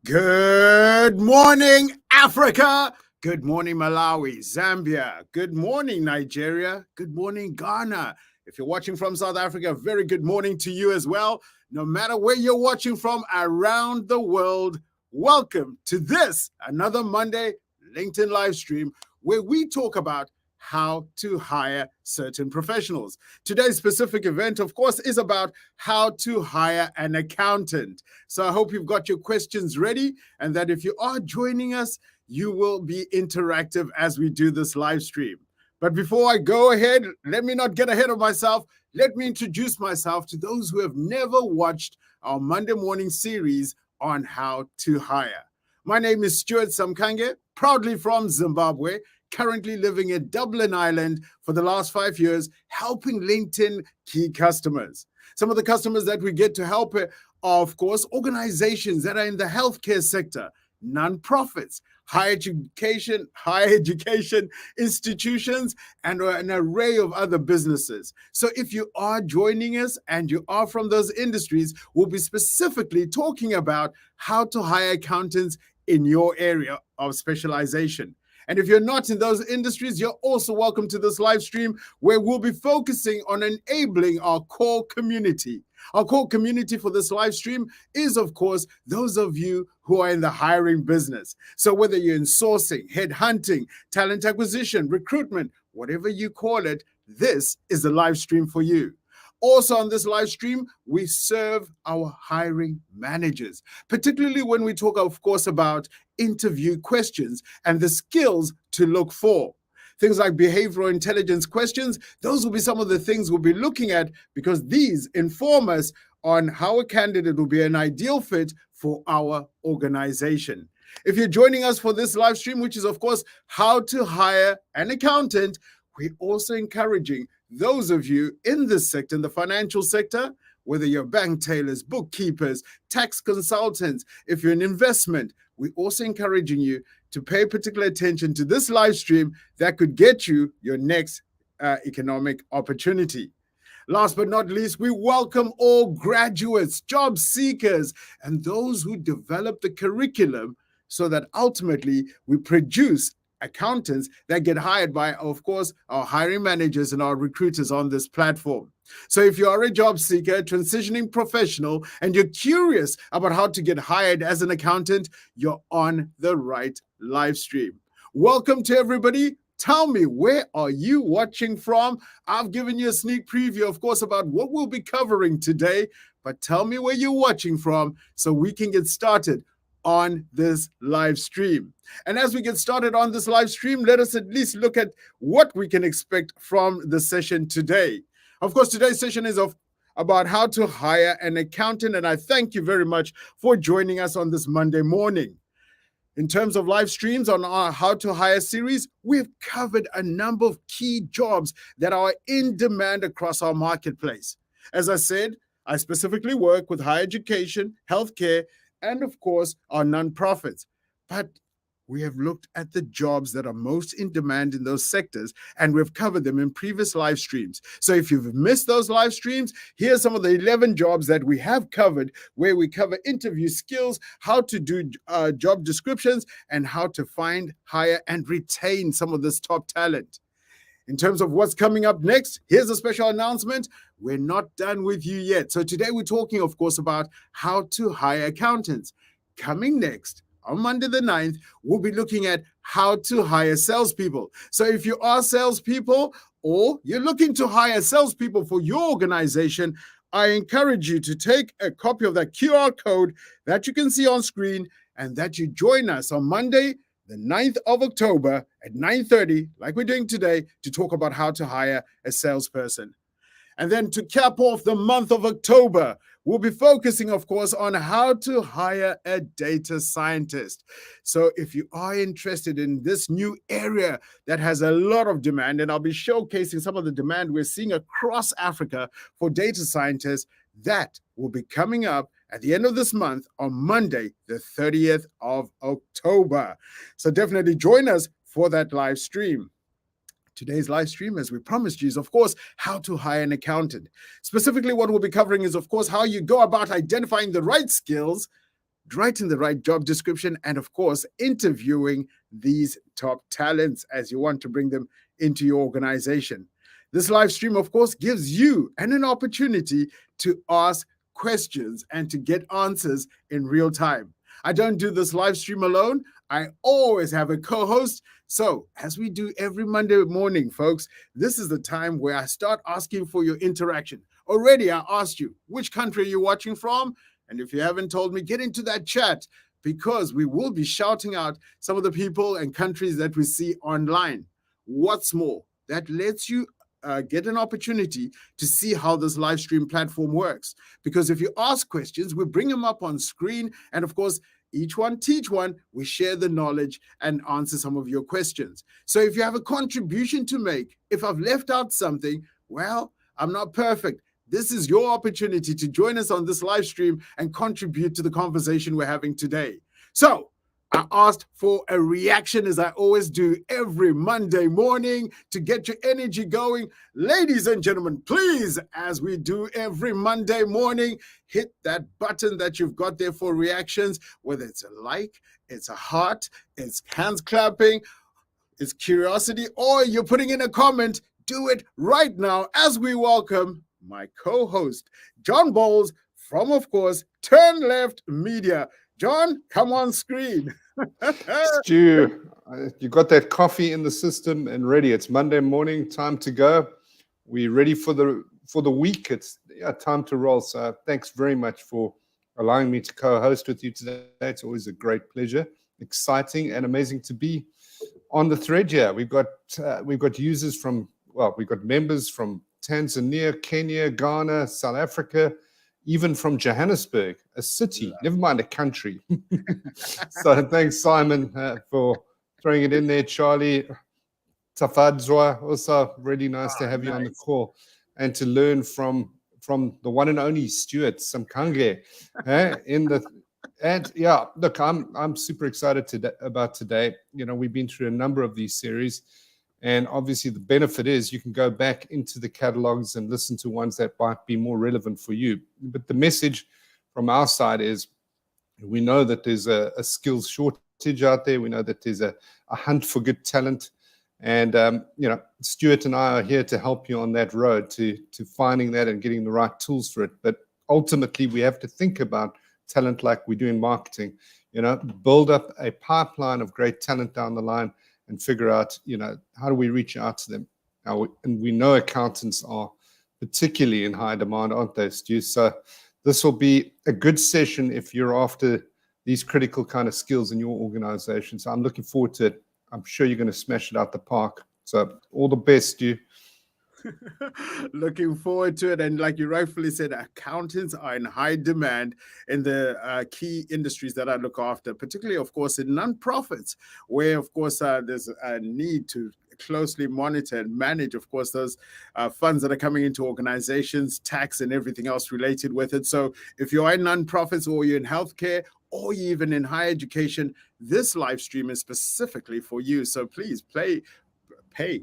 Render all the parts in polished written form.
Good morning, Africa. Good morning, Malawi, Zambia. Good morning, Nigeria. Good morning, Ghana. If you're watching from South Africa, very good morning to you as well. No matter where you're watching from around the world, welcome to this, another Monday LinkedIn live stream where we talk about how to hire certain professionals. Today's specific event, of course, is about how to hire an accountant. So I hope you've got your questions ready and that if you are joining us, you will be interactive as we do this live stream. But before I go ahead, let me not get ahead of myself. Let me introduce myself to those who have never watched our Monday morning series on how to hire. My name is Stuart Samkange, proudly from Zimbabwe, currently living in Dublin, Ireland for the last 5 years, helping LinkedIn key customers. Some of the customers that we get to help are, of course, organizations that are in the healthcare sector, nonprofits, higher education institutions, and an array of other businesses. So if you are joining us and you are from those industries, we'll be specifically talking about how to hire accountants in your area of specialization. And if you're not in those industries, you're also welcome to this live stream where we'll be focusing on enabling our core community. Our core community for this live stream is, of course, those of you who are in the hiring business. So whether you're in sourcing, headhunting, talent acquisition, recruitment, whatever you call it, this is the live stream for you. Also on this live stream, we serve our hiring managers, particularly when we talk, of course, about interview questions and the skills to look for. Things like behavioral intelligence questions, those will be some of the things we'll be looking at because these inform us on how a candidate will be an ideal fit for our organization. If you're joining us for this live stream, which is, of course, how to hire an accountant, we're also encouraging those of you in this sector, in the financial sector, whether you're bank tailors, bookkeepers, tax consultants, if you're in investment, we're also encouraging you to pay particular attention to this live stream that could get you your next economic opportunity. Last but not least, we welcome all graduates, job seekers, and those who develop the curriculum so that ultimately we produce accountants that get hired by, of course, our hiring managers and our recruiters on this platform. So if you are a job seeker, transitioning professional, and you're curious about how to get hired as an accountant, you're on the right live stream. Welcome to everybody. Tell me, where are you watching from? I've given you a sneak preview, of course, about what we'll be covering today, but tell me where you're watching from so we can get started on this live stream. And as we get started on this live stream, let us at least look at what we can expect from the session today. Of course, today's session is about how to hire an accountant, and I thank you very much for joining us on this Monday morning. In terms of live streams on our How to Hire series, we've covered a number of key jobs that are in demand across our marketplace. As I said, I specifically work with higher education, healthcare, and of course, our nonprofits. But we have looked at the jobs that are most in demand in those sectors, and we've covered them in previous live streams. So if you've missed those live streams, here's some of the 11 jobs that we have covered, where we cover interview skills, how to do job descriptions, and how to find, hire, and retain some of this top talent. In terms of what's coming up next, here's a special announcement. We're not done with you yet. So today we're talking, of course, about how to hire accountants. Coming next, on Monday the 9th, we'll be looking at how to hire salespeople. So if you are salespeople or you're looking to hire salespeople for your organization, I encourage you to take a copy of that QR code that you can see on screen and that you join us on Monday, the 9th of October at 9:30, like we're doing today, to talk about how to hire a salesperson. And then to cap off the month of October, we'll be focusing, of course, on how to hire a data scientist. So if you are interested in this new area that has a lot of demand, and I'll be showcasing some of the demand we're seeing across Africa for data scientists, that will be coming up at the end of this month on Monday, the 30th of October. So definitely join us for that live stream. Today's live stream, as we promised you, is, of course, how to hire an accountant. Specifically, what we'll be covering is, of course, how you go about identifying the right skills writing the right job description, and of course, interviewing these top talents as you want to bring them into your organization. This live stream, of course, gives you an opportunity to ask questions and to get answers in real time. I don't do this live stream alone. I always have a co-host. So, as we do every Monday morning, folks, this is the time where I start asking for your interaction. Already, I asked you, which country are you watching from? And if you haven't told me, get into that chat because we will be shouting out some of the people and countries that we see online. What's more, that lets you get an opportunity to see how this live stream platform works. Because if you ask questions, we bring them up on screen. And of course, each one teach one, we share the knowledge and answer some of your questions. So if you have a contribution to make, if I've left out something, well, I'm not perfect. This is your opportunity to join us on this live stream and contribute to the conversation we're having today. So I asked for a reaction, as I always do every Monday morning, to get your energy going. Ladies and gentlemen, please, as we do every Monday morning, hit that button that you've got there for reactions, whether it's a like, it's a heart, it's hands clapping, it's curiosity, or you're putting in a comment. Do it right now as we welcome my co-host, John Bowles, from, of course, Turn Left Media. John, come on screen. Stu, you got that coffee in the system and ready. It's Monday morning, time to go. We're ready for the week. It's time to roll. So thanks very much for allowing me to co-host with you today. It's always a great pleasure, exciting and amazing to be on the thread here. We've got users from, we've got members from Tanzania, Kenya, Ghana, South Africa, even from Johannesburg, a city, never mind a country. So thanks, Simon, for throwing it in there. Charlie, Tafadzwa, also really nice to have you on the call and to learn from the one and only Stuart Samkange. Look, I'm super excited about today. You know, we've been through a number of these series. And obviously, the benefit is you can go back into the catalogs and listen to ones that might be more relevant for you. But the message from our side is we know that there's a skills shortage out there. We know that there's a hunt for good talent. And, Stuart and I are here to help you on that road to finding that and getting the right tools for it. But ultimately, we have to think about talent like we do in marketing, build up a pipeline of great talent down the line and figure out, how do we reach out to them? And we know accountants are particularly in high demand, aren't they, Stu? So this will be a good session if you're after these critical kind of skills in your organization. So I'm looking forward to it. I'm sure you're going to smash it out the park. So all the best, Stu. Looking forward to it. And like you rightfully said, accountants are in high demand in the key industries that I look after, particularly, of course, in nonprofits, where, of course, there's a need to closely monitor and manage, of course, those funds that are coming into organizations, tax and everything else related with it. So if you're in nonprofits or you're in healthcare or even in higher education, this live stream is specifically for you. So please pay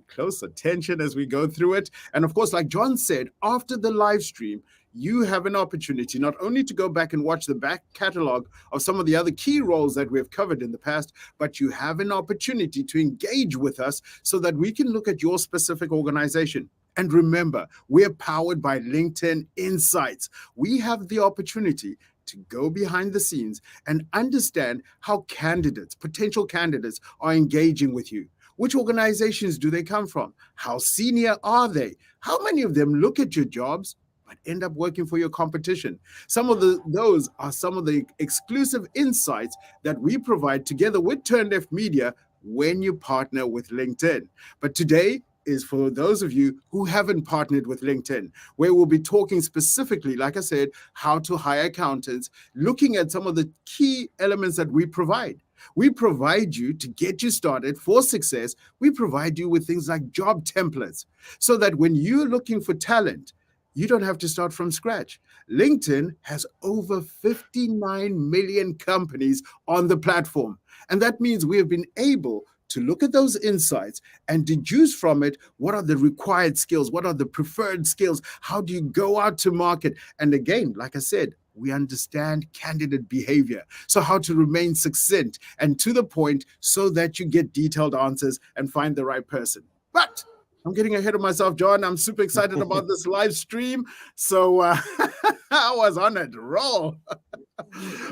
close attention as we go through it. And of course, like John said, after the live stream, you have an opportunity not only to go back and watch the back catalog of some of the other key roles that we have covered in the past, but you have an opportunity to engage with us so that we can look at your specific organization. And remember, we're powered by LinkedIn Insights. We have the opportunity to go behind the scenes and understand how potential candidates are engaging with you. Which organizations do they come from? How senior are they? How many of them look at your jobs but end up working for your competition? Those are some of the exclusive insights that we provide together with Turn Left Media when you partner with LinkedIn. But today is for those of you who haven't partnered with LinkedIn, where we'll be talking specifically, like I said, how to hire accountants, looking at some of the key elements that we provide. We provide you to get you started for success. We provide you with things like job templates so that when you're looking for talent, you don't have to start from scratch. LinkedIn has over 59 million companies on the platform. And that means we have been able to look at those insights and deduce from it what are the required skills, what are the preferred skills, how do you go out to market? And again, like I said, we understand candidate behavior. So how to remain succinct and to the point so that you get detailed answers and find the right person. But I'm getting ahead of myself, John. I'm super excited about this live stream. So I was on a roll.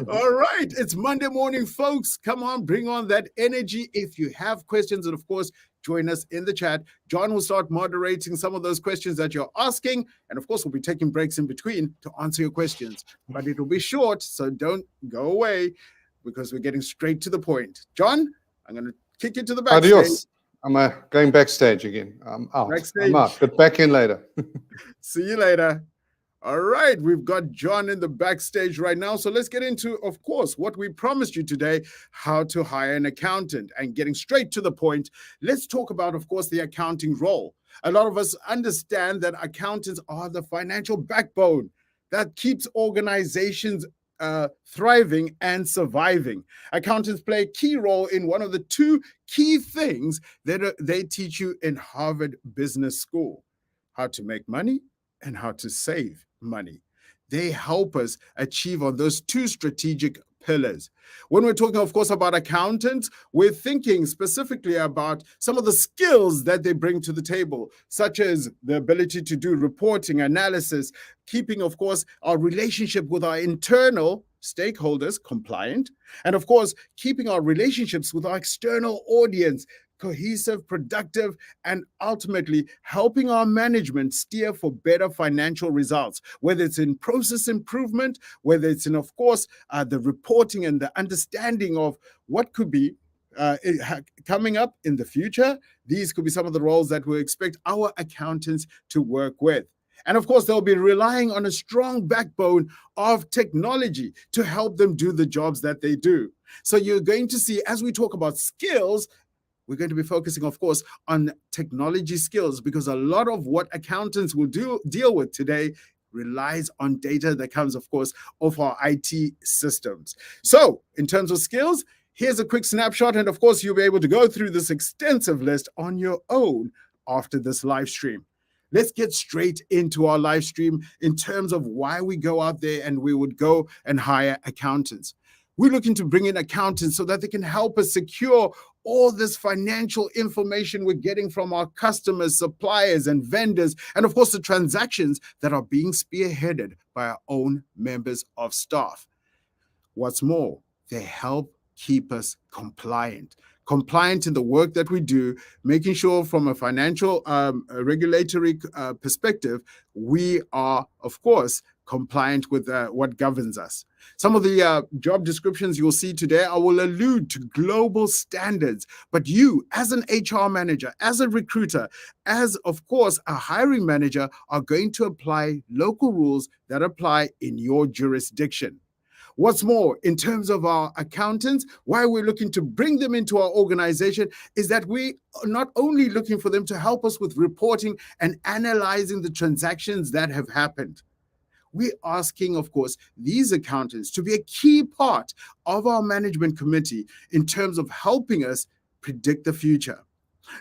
All right. It's Monday morning, folks. Come on, bring on that energy. If you have questions, and of course, join us in the chat. John will start moderating some of those questions that you're asking. And of course, we'll be taking breaks in between to answer your questions. But it'll be short, so don't go away because we're getting straight to the point. John, I'm going to kick you to the backstage. Adios. I'm going backstage again. I'm out. Backstage. I'm out, but back in later. See you later. All right, we've got John in the backstage right now. So let's get into, of course, what we promised you today, how to hire an accountant. And getting straight to the point, let's talk about, of course, the accounting role. A lot of us understand that accountants are the financial backbone that keeps organizations thriving and surviving. Accountants play a key role in one of the two key things that they teach you in Harvard Business School: how to make money and how to save money. They help us achieve on those two strategic pillars. When we're talking, of course, about accountants, we're thinking specifically about some of the skills that they bring to the table, such as the ability to do reporting, analysis, keeping, of course, our relationship with our internal stakeholders compliant, and of course, keeping our relationships with our external audience cohesive, productive, and ultimately helping our management steer for better financial results, whether it's in process improvement, whether it's in, of course, the reporting and the understanding of what could be coming up in the future. These could be some of the roles that we expect our accountants to work with. And of course, they'll be relying on a strong backbone of technology to help them do the jobs that they do. So you're going to see, as we talk about skills, we're going to be focusing, of course, on technology skills, because a lot of what accountants will deal with today relies on data that comes, of course, of our IT systems. So in terms of skills, here's a quick snapshot. And of course, you'll be able to go through this extensive list on your own after this live stream. Let's get straight into our live stream in terms of why we go out there and we would go and hire accountants. We're looking to bring in accountants so that they can help us secure all this financial information we're getting from our customers, suppliers, and vendors, and of course, the transactions that are being spearheaded by our own members of staff. What's more, they help keep us compliant in the work that we do, making sure from a financial regulatory perspective, we are, of course, compliant with what governs us. Some of the job descriptions you'll see today, I will allude to global standards, but you as an HR manager, as a recruiter, as of course a hiring manager, are going to apply local rules that apply in your jurisdiction. What's more, in terms of our accountants, why we're looking to bring them into our organization is that we are not only looking for them to help us with reporting and analyzing the transactions that have happened. We're asking, of course, these accountants to be a key part of our management committee in terms of helping us predict the future,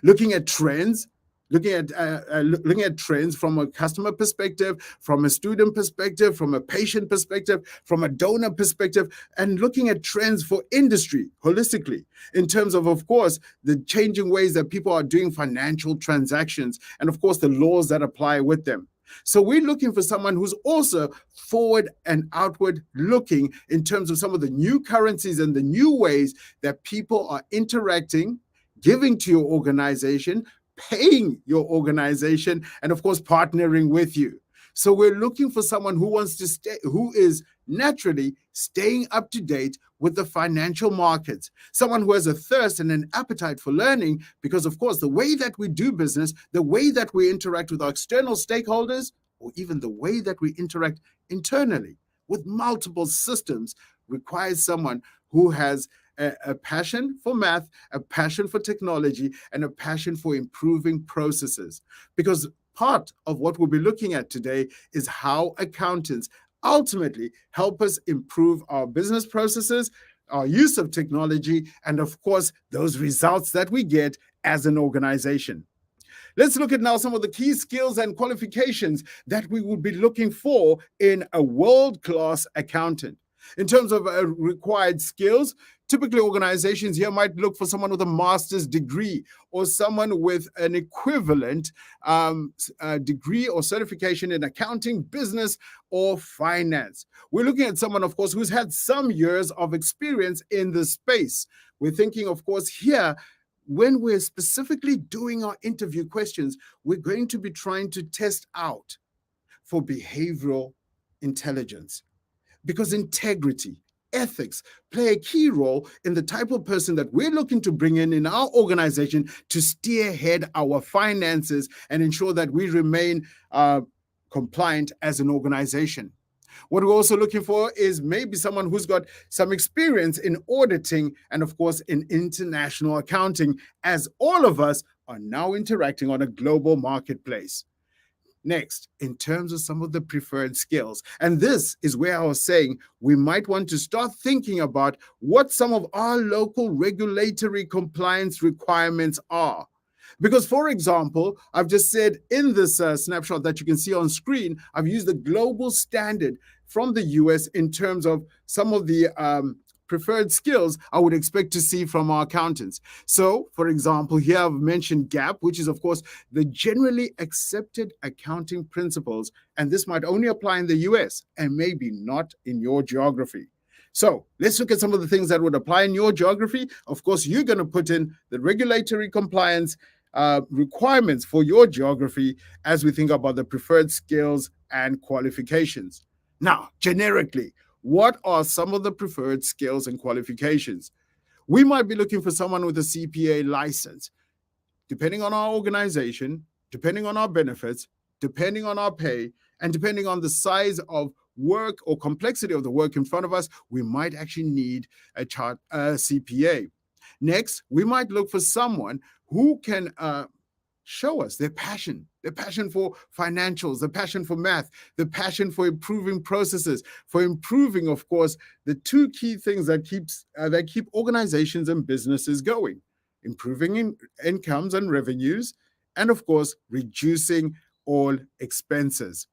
looking at trends, looking at trends from a customer perspective, from a student perspective, from a patient perspective, from a donor perspective, and looking at trends for industry holistically in terms of course, the changing ways that people are doing financial transactions and, of course, the laws that apply with them. So we're looking for someone who's also forward and outward looking in terms of some of the new currencies and the new ways that people are interacting, giving to your organization, paying your organization, and of course, partnering with you. So we're looking for someone who wants to stay, who is naturally staying up to date with the financial markets, someone who has a thirst and an appetite for learning, because of course, the way that we do business, the way that we interact with our external stakeholders, or even the way that we interact internally with multiple systems requires someone who has a passion for math, a passion for technology, and a passion for improving processes. Because part of what we'll be looking at today is how accountants ultimately help us improve our business processes, our use of technology, and of course, those results that we get as an organization. Let's look at now some of the key skills and qualifications that we would be looking for in a world-class accountant. In terms of required skills, typically organizations here might look for someone with a master's degree or someone with an equivalent degree or certification in accounting, business, or finance. We're looking at someone, of course, who's had some years of experience in this space. We're thinking, of course, here, when we're specifically doing our interview questions, we're going to be trying to test out for behavioral intelligence, because integrity, ethics play a key role in the type of person that we're looking to bring in our organization to steerhead our finances and ensure that we remain compliant as an organization. What we're also looking for is maybe someone who's got some experience in auditing and, of course, in international accounting, as all of us are now interacting on a global marketplace. Next, in terms of some of the preferred skills, and this is where I was saying we might want to start thinking about what some of our local regulatory compliance requirements are. Because, for example, I've just said in this snapshot that you can see on screen, I've used the global standard from the US in terms of some of the preferred skills I would expect to see from our accountants. So, for example, here I've mentioned GAAP, which is, of course, the generally accepted accounting principles. And this might only apply in the US and maybe not in your geography. So let's look at some of the things that would apply in your geography. Of course, you're going to put in the regulatory compliance requirements for your geography as we think about the preferred skills and qualifications. Now, generically, what are some of the preferred skills and qualifications? We might be looking for someone with a CPA license. Depending on our organization, depending on our benefits, depending on our pay, and depending on the size of work or complexity of the work in front of us, we might actually need a CPA. Next, we might look for someone who can show us their passion for financials, the passion for math, the passion for improving processes, for improving, of course, the two key things that keep organizations and businesses going: improving incomes and revenues, and of course, reducing all expenses.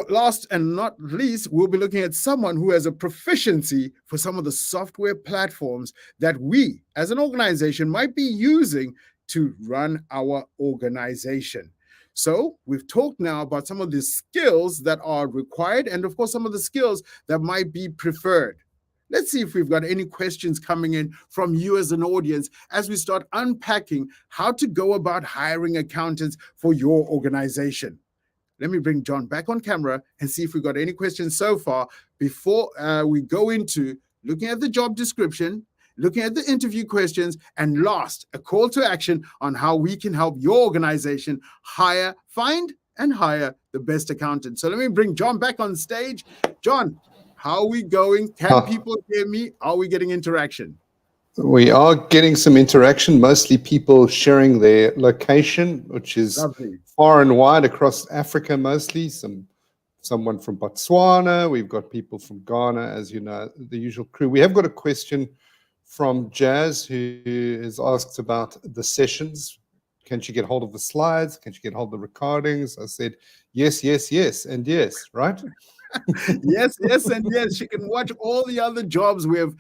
Last and not least, we'll be looking at someone who has a proficiency for some of the software platforms that we as an organization might be using to run our organization. So we've talked now about some of the skills that are required and, of course, some of the skills that might be preferred. Let's see if we've got any questions coming in from you as an audience as we start unpacking how to go about hiring accountants for your organization. Let me bring John back on camera and see if we've got any questions so far before we go into looking at the job description, looking at the interview questions, and last, a call to action on how we can help your organization find and hire the best accountant. So let me bring John back on stage. John, how are we going? Can people hear me? Are we getting interaction? We are getting some interaction, mostly people sharing their location, which is lovely. Far and wide across Africa, mostly. Someone from Botswana. We've got people from Ghana, as you know, the usual crew. We have got a question from Jazz, who is asked about the sessions. Can she get hold of the slides? Can she get hold of the recordings? I said, yes, and yes, right? yes, and yes. She can watch all the other jobs we have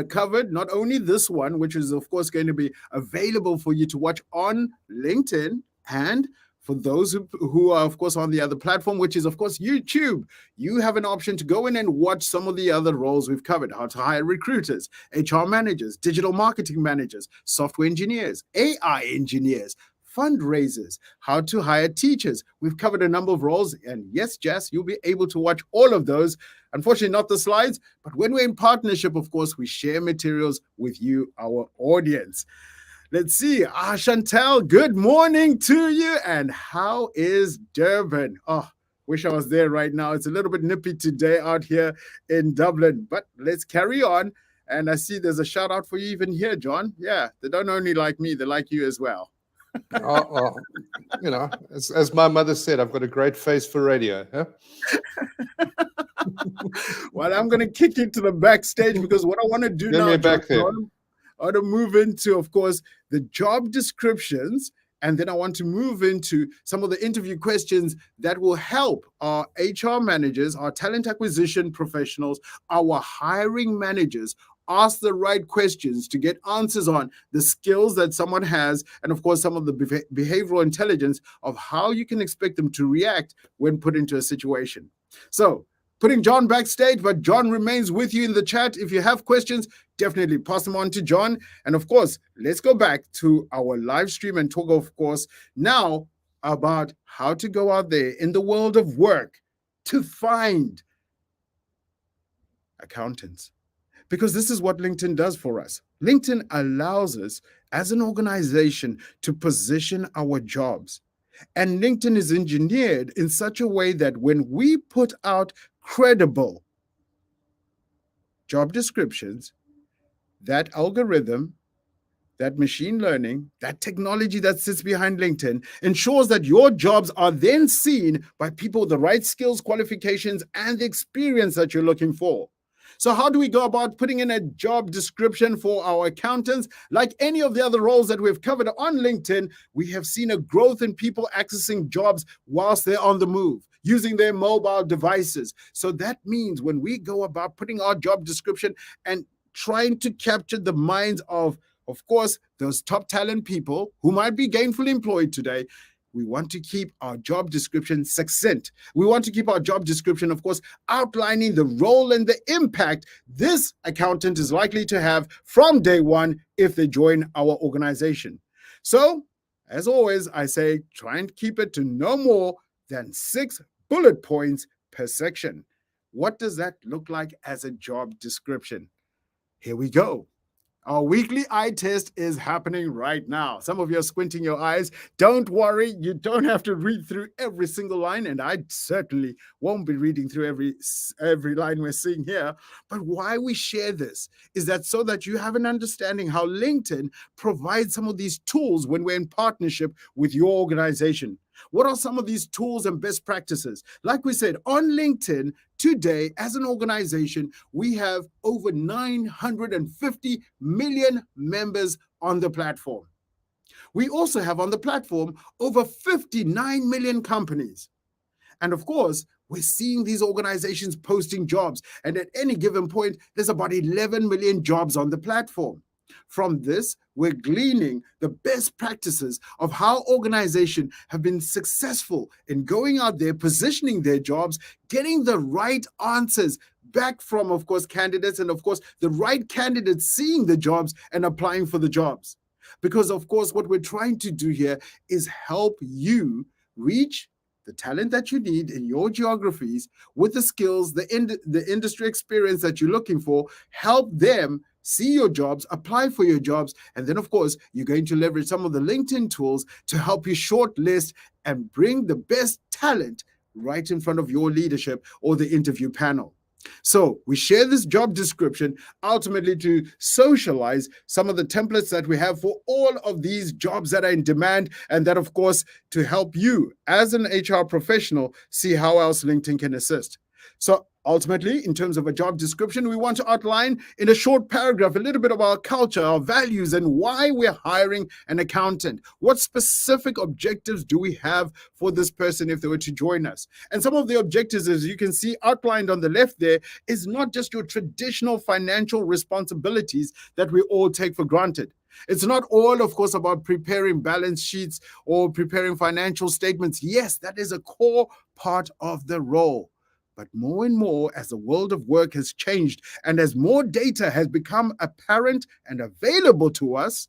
covered, not only this one, which is, of course, going to be available for you to watch on LinkedIn, and for those who are, of course, on the other platform, which is, of course, YouTube. You have an option to go in and watch some of the other roles we've covered: how to hire recruiters, HR managers, digital marketing managers, software engineers, AI engineers, fundraisers, how to hire teachers. We've covered a number of roles, and yes, Jess, you'll be able to watch all of those. Unfortunately, not the slides, but when we're in partnership, of course, we share materials with you, our audience. Let's see. Chantel, good morning to you. And how is Durban? Oh, wish I was there right now. It's a little bit nippy today out here in Dublin, but let's carry on. And I see there's a shout out for you even here, John. Yeah, they don't only like me, they like you as well. You know, as my mother said, I've got a great face for radio. Huh? Well, I'm going to kick you to the backstage because what I want to do now, back there. I want to move into, of course, the job descriptions And then I want to move into some of the interview questions that will help our HR managers, our talent acquisition professionals, our hiring managers ask the right questions to get answers on the skills that someone has, and of course, some of the behavioral intelligence of how you can expect them to react when put into a situation. So, putting John backstage, but John remains with you in the chat. If you have questions, definitely pass them on to John. And of course, let's go back to our live stream and talk, of course, now about how to go out there in the world of work to find accountants. Because this is what LinkedIn does for us. LinkedIn allows us as an organization to position our jobs. And LinkedIn is engineered in such a way that when we put out credible job descriptions, that algorithm, that machine learning, that technology that sits behind LinkedIn ensures that your jobs are then seen by people with the right skills, qualifications, and the experience that you're looking for. So how do we go about putting in a job description for our accountants? Like any of the other roles that we've covered on LinkedIn, we have seen a growth in people accessing jobs whilst they're on the move, using their mobile devices. So that means when we go about putting our job description and trying to capture the minds of course, those top talent people who might be gainfully employed today, we want to keep our job description succinct. We want to keep our job description, of course, outlining the role and the impact this accountant is likely to have from day one if they join our organization. So, as always, I say try and keep it to no more than 6 bullet points per section. What does that look like as a job description? Here we go. Our weekly eye test is happening right now. Some of you are squinting your eyes. Don't worry, you don't have to read through every single line, and I certainly won't be reading through every line we're seeing here. But why we share this is that so that you have an understanding how LinkedIn provides some of these tools when we're in partnership with your organization. What are some of these tools and best practices? Like we said, on LinkedIn today, as an organization, we have over 950 million members on the platform. We also have on the platform over 59 million companies. And of course, we're seeing these organizations posting jobs. And at any given point, there's about 11 million jobs on the platform. From this, we're gleaning the best practices of how organizations have been successful in going out there, positioning their jobs, getting the right answers back from, of course, candidates, and of course, the right candidates seeing the jobs and applying for the jobs. Because, of course, what we're trying to do here is help you reach the talent that you need in your geographies with the skills, the industry experience that you're looking for, help them see your jobs, apply for your jobs, and then, of course, you're going to leverage some of the LinkedIn tools to help you shortlist and bring the best talent right in front of your leadership or the interview panel. So we share this job description ultimately to socialize some of the templates that we have for all of these jobs that are in demand, and that, of course, to help you as an HR professional see how else LinkedIn can assist. So ultimately, in terms of a job description, we want to outline in a short paragraph a little bit of our culture, our values, and why we're hiring an accountant. What specific objectives do we have for this person if they were to join us? And some of the objectives, as you can see outlined on the left there, is not just your traditional financial responsibilities that we all take for granted. It's not all, of course, about preparing balance sheets or preparing financial statements. Yes, that is a core part of the role. But more and more, as the world of work has changed and as more data has become apparent and available to us,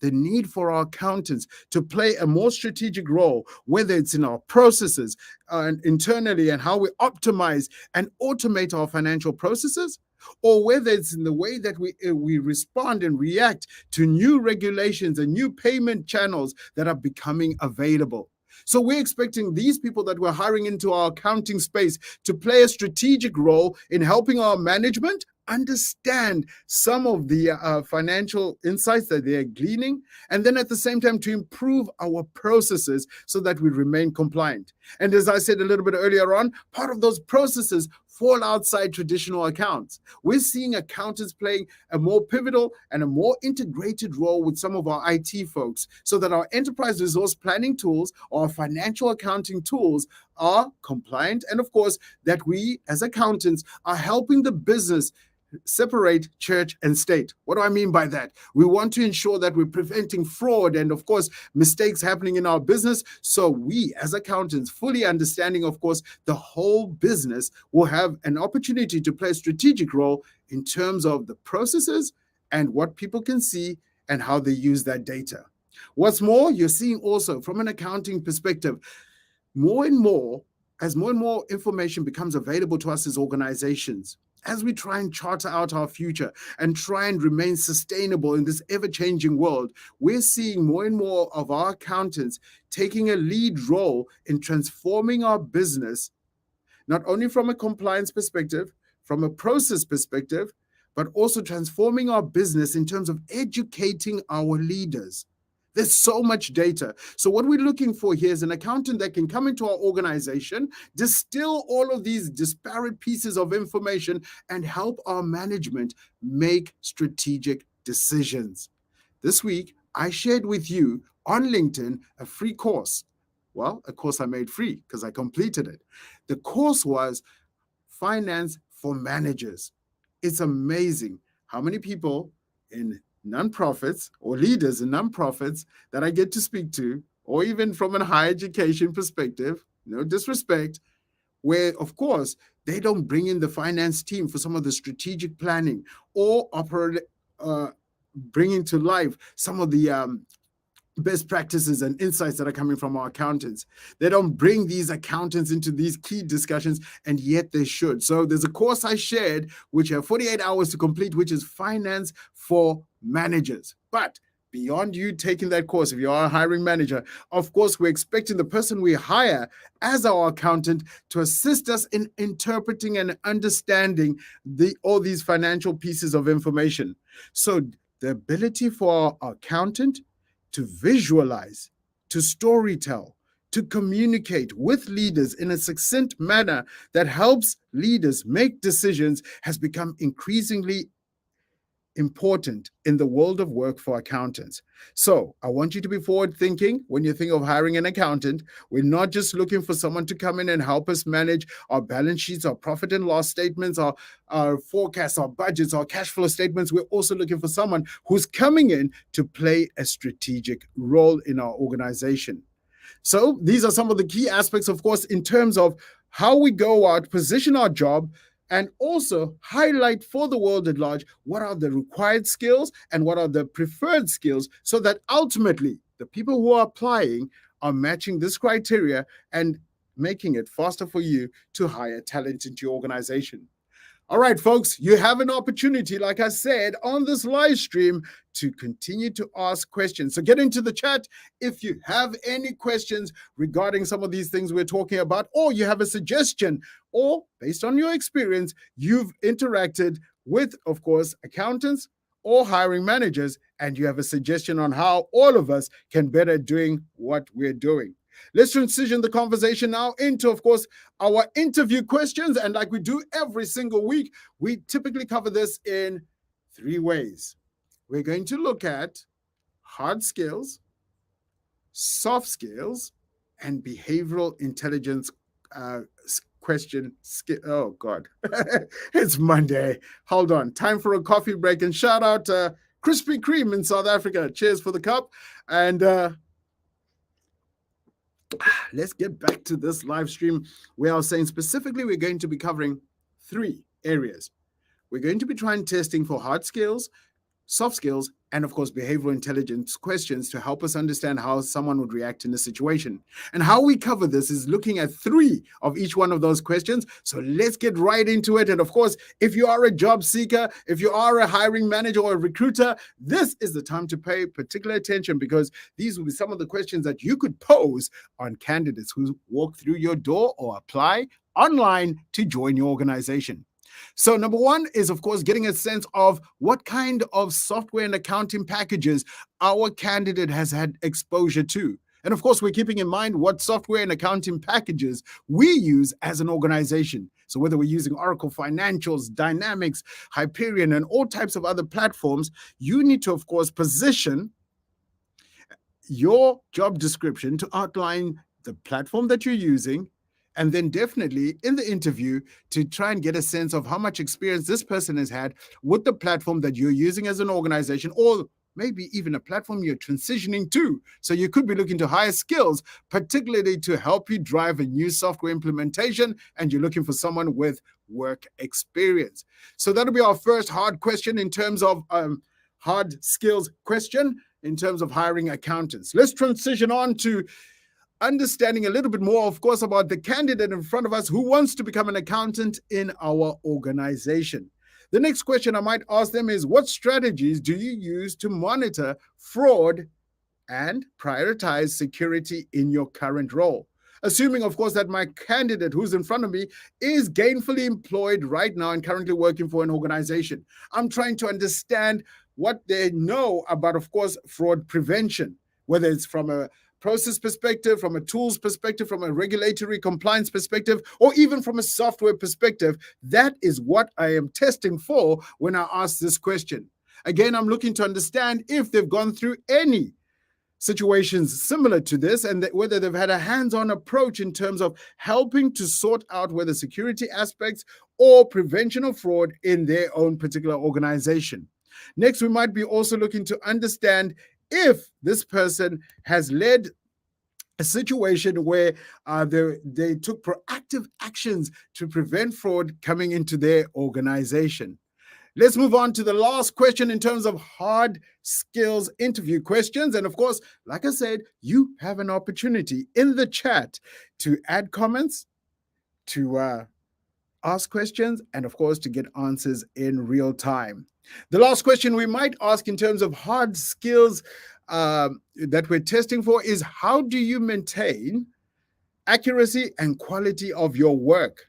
the need for our accountants to play a more strategic role, whether it's in our processes and internally and how we optimize and automate our financial processes, or whether it's in the way that we respond and react to new regulations and new payment channels that are becoming available. So we're expecting these people that we're hiring into our accounting space to play a strategic role in helping our management understand some of the financial insights that they're gleaning, and then at the same time to improve our processes so that we remain compliant. And as I said a little bit earlier on, part of those processes fall outside traditional accounts. We're seeing accountants playing a more pivotal and a more integrated role with some of our IT folks so that our enterprise resource planning tools or financial accounting tools are compliant. And of course, that we as accountants are helping the business separate church and state. What do I mean by that? We want to ensure that we're preventing fraud and, of course, mistakes happening in our business. So we, as accountants, fully understanding, of course, the whole business will have an opportunity to play a strategic role in terms of the processes and what people can see and how they use that data. What's more, you're seeing also from an accounting perspective, more and more, as more and more information becomes available to us as organizations, as we try and charter out our future and try and remain sustainable in this ever-changing world, we're seeing more and more of our accountants taking a lead role in transforming our business, not only from a compliance perspective, from a process perspective, but also transforming our business in terms of educating our leaders. There's so much data. So what we're looking for here is an accountant that can come into our organization, distill all of these disparate pieces of information, and help our management make strategic decisions. This week, I shared with you on LinkedIn a free course. Well, a course I made free because I completed it. The course was Finance for Managers. It's amazing how many people in nonprofits or leaders in nonprofits that I get to speak to, or even from a higher education perspective, no disrespect, where, of course, they don't bring in the finance team for some of the strategic planning or bringing to life some of the best practices and insights that are coming from our accountants. They don't bring these accountants into these key discussions, and yet they should. So there's a course I shared, which have 48 hours to complete, which is Finance for Managers. But beyond you taking that course, if you are a hiring manager, of course, we're expecting the person we hire as our accountant to assist us in interpreting and understanding all these financial pieces of information. So the ability for our accountant to visualize, to storytell, to communicate with leaders in a succinct manner that helps leaders make decisions has become increasingly important in the world of work for accountants. So I want you to be forward thinking when you think of hiring an accountant. We're not just looking for someone to come in and help us manage our balance sheets, our profit and loss statements, our forecasts, our budgets, our cash flow statements. We're also looking for someone who's coming in to play a strategic role in our organization. So these are some of the key aspects, of course, in terms of how we go out, position our job, and also highlight for the world at large what are the required skills and what are the preferred skills, so that ultimately the people who are applying are matching this criteria and making it faster for you to hire talent into your organization. All right, folks, you have an opportunity, like I said, on this live stream to continue to ask questions. So get into the chat if you have any questions regarding some of these things we're talking about, or you have a suggestion, or based on your experience, you've interacted with, of course, accountants or hiring managers, and you have a suggestion on how all of us can better doing what we're doing. Let's transition the conversation now into, of course, our interview questions. And like we do every single week, we typically cover this in 3 ways. We're going to look at hard skills, soft skills, and behavioral intelligence question. Oh, God. It's Monday. Hold on. Time for a coffee break. And shout out to Krispy Kreme in South Africa. Cheers for the cup. And let's get back to this live stream where I was saying specifically we're going to be covering 3 areas. We're going to be trying testing for hard skills, soft skills, and of course, behavioral intelligence questions to help us understand how someone would react in a situation. And how we cover this is looking at 3 of each one of those questions. So let's get right into it. And of course, if you are a job seeker, if you are a hiring manager or a recruiter, this is the time to pay particular attention, because these will be some of the questions that you could pose on candidates who walk through your door or apply online to join your organization. So number 1 is, of course, getting a sense of what kind of software and accounting packages our candidate has had exposure to. And of course, we're keeping in mind what software and accounting packages we use as an organization. So whether we're using Oracle Financials, Dynamics, Hyperion, and all types of other platforms, you need to, of course, position your job description to outline the platform that you're using, and then definitely in the interview to try and get a sense of how much experience this person has had with the platform that you're using as an organization, or maybe even a platform you're transitioning to. So you could be looking to hire skills, particularly to help you drive a new software implementation, and you're looking for someone with work experience. So that'll be our first hard question in terms of hard skills question in terms of hiring accountants. Let's transition on to understanding a little bit more, of course, about the candidate in front of us who wants to become an accountant in our organization. The next question I might ask them is, what strategies do you use to monitor fraud and prioritize security in your current role? Assuming, of course, that my candidate who's in front of me is gainfully employed right now and currently working for an organization. I'm trying to understand what they know about, of course, fraud prevention, whether it's from a process perspective, from a tools perspective, from a regulatory compliance perspective, or even from a software perspective. That is what I am testing for when I ask this question. Again, I'm looking to understand if they've gone through any situations similar to this, and whether they've had a hands-on approach in terms of helping to sort out whether security aspects or prevention of fraud in their own particular organization. Next, we might be also looking to understand if this person has led a situation where they took proactive actions to prevent fraud coming into their organization. Let's move on to the last question in terms of hard skills interview questions. And of course, like I said, you have an opportunity in the chat to add comments, to ask questions, and of course, to get answers in real time. The last question we might ask in terms of hard skills that we're testing for is, how do you maintain accuracy and quality of your work?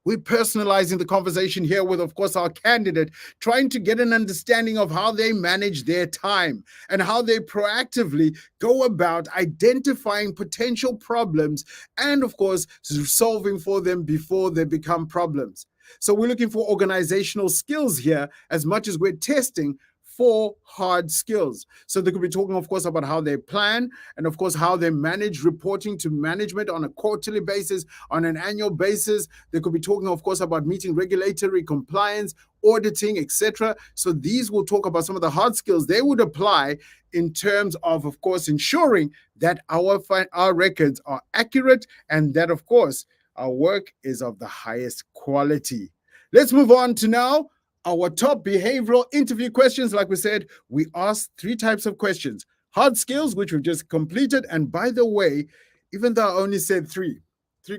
We're personalizing the conversation here with, of course, our candidate, trying to get an understanding of how they manage their time and how they proactively go about identifying potential problems and, of course, solving for them before they become problems. So we're looking for organizational skills here as much as we're testing for hard skills. So they could be talking, of course, about how they plan and, of course, how they manage reporting to management on a quarterly basis, on an annual basis. They could be talking, of course, about meeting regulatory compliance, auditing, etc. So these will talk about some of the hard skills they would apply in terms of course, ensuring that our records are accurate and that, of course, our work is of the highest quality. Let's move on to now our top behavioral interview questions. Like we said, we asked 3 types of questions. Hard skills, which we've just completed. And by the way, even though I only said 3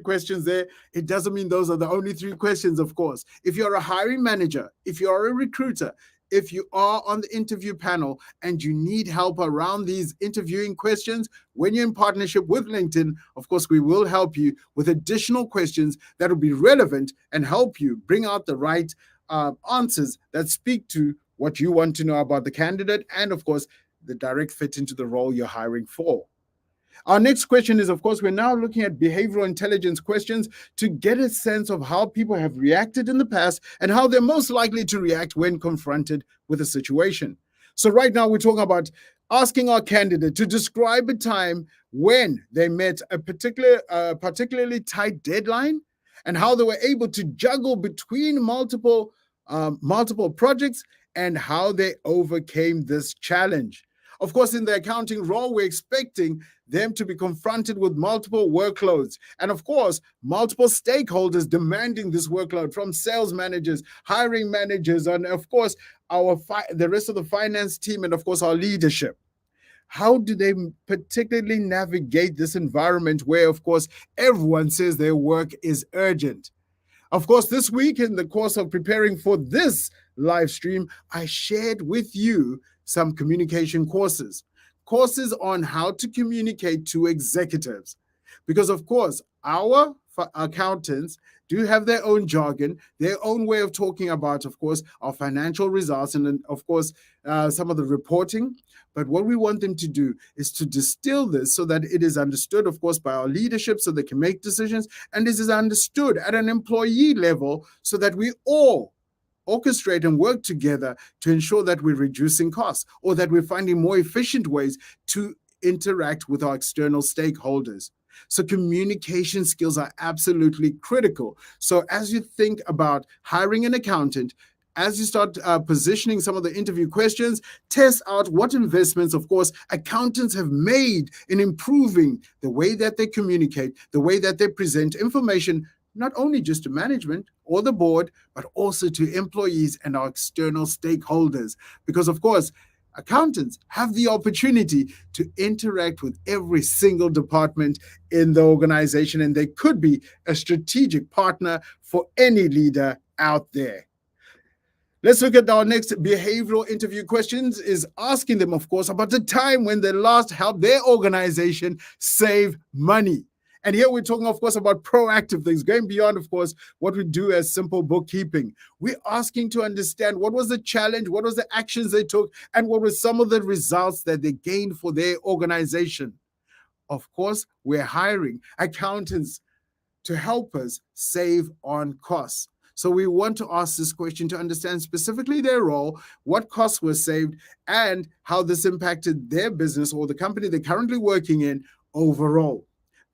questions there, it doesn't mean those are the only 3 questions, of course. If you're a hiring manager, if you're a recruiter, if you are on the interview panel and you need help around these interviewing questions, when you're in partnership with LinkedIn, of course, we will help you with additional questions that will be relevant and help you bring out the right answers that speak to what you want to know about the candidate and, of course, the direct fit into the role you're hiring for. Our next question is, of course, we're now looking at behavioral intelligence questions to get a sense of how people have reacted in the past and how they're most likely to react when confronted with a situation. So right now we're talking about asking our candidate to describe a time when they met a particularly tight deadline and how they were able to juggle between multiple projects and how they overcame this challenge. Of course, in the accounting role, we're expecting them to be confronted with multiple workloads and, of course, multiple stakeholders demanding this workload, from sales managers, hiring managers, and, of course, the rest of the finance team and, of course, our leadership. How do they particularly navigate this environment where, of course, everyone says their work is urgent? Of course, this week, in the course of preparing for this live stream, I shared with you some communication courses on how to communicate to executives. Because, of course, our accountants do have their own jargon, their own way of talking about, of course, our financial results and then, of course, some of the reporting. But what we want them to do is to distill this so that it is understood, of course, by our leadership so they can make decisions. And this is understood at an employee level so that we all orchestrate and work together to ensure that we're reducing costs or that we're finding more efficient ways to interact with our external stakeholders. So communication skills are absolutely critical. So as you think about hiring an accountant, as you start positioning some of the interview questions, test out what investments, of course, accountants have made in improving the way that they communicate, the way that they present information, not only just to management or the board, but also to employees and our external stakeholders. Because, of course, accountants have the opportunity to interact with every single department in the organization, and they could be a strategic partner for any leader out there. Let's look at our next behavioral interview questions is asking them, of course, about the time when they last helped their organization save money. And here we're talking, of course, about proactive things, going beyond, of course, what we do as simple bookkeeping. We're asking to understand what was the challenge, what was the actions they took, and what were some of the results that they gained for their organization. Of course, we're hiring accountants to help us save on costs. So we want to ask this question to understand specifically their role, what costs were saved, and how this impacted their business or the company they're currently working in overall.